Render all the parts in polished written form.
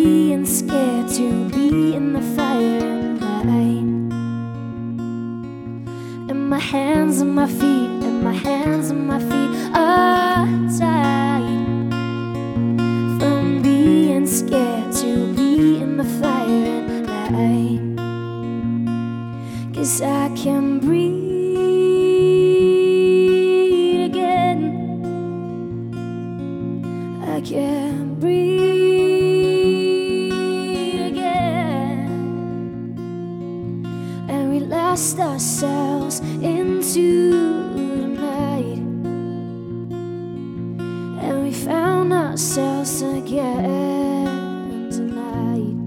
being scared to be in the fire and light. And my hands and my feet, and my hands and my feet are tied from being scared to be in the fire and light. 'Cause I can breathe again. I can breathe again. And we lost ourselves into the night, and we found ourselves again tonight.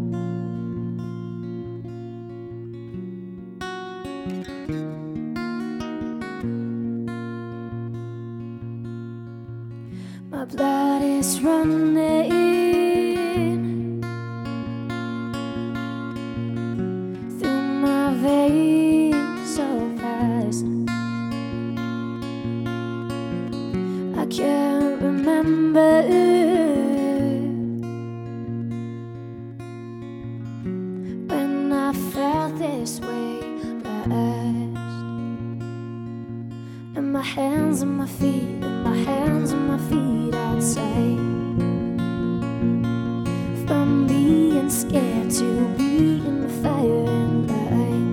My blood is running through my veins so fast. I can't remember when I felt this way last. And my hands and my feet, and my hands and my feet outside from being scared to be in the fire and light.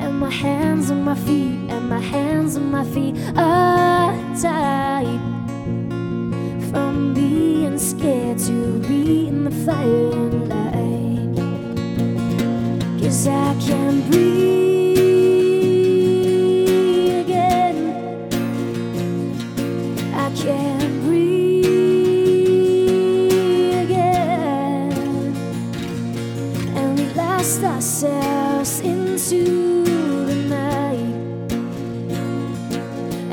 And my hands and my feet, and my hands and my feet are tied from being scared to be in the fire and light. 'Cause I can breathe again. I can breathe again. And we lost ourselves into the night,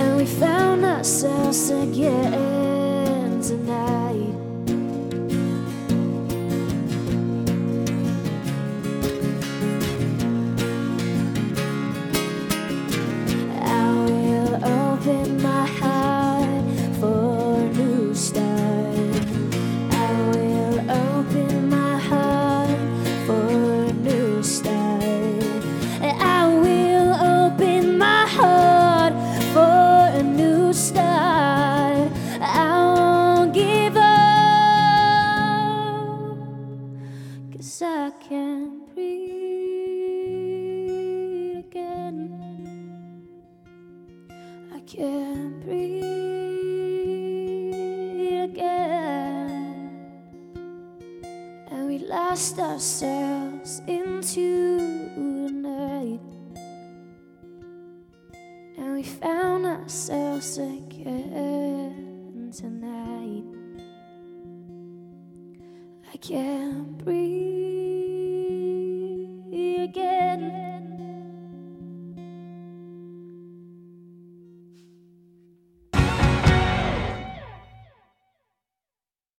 and we found ourselves again tonight. I will open my heart for a new start. I will open my heart for a new start. I will open my heart for a new start. I won't give up, 'cause I can breathe again. I can breathe again. And we lost ourselves into the night, and we found ourselves again tonight. I can breathe.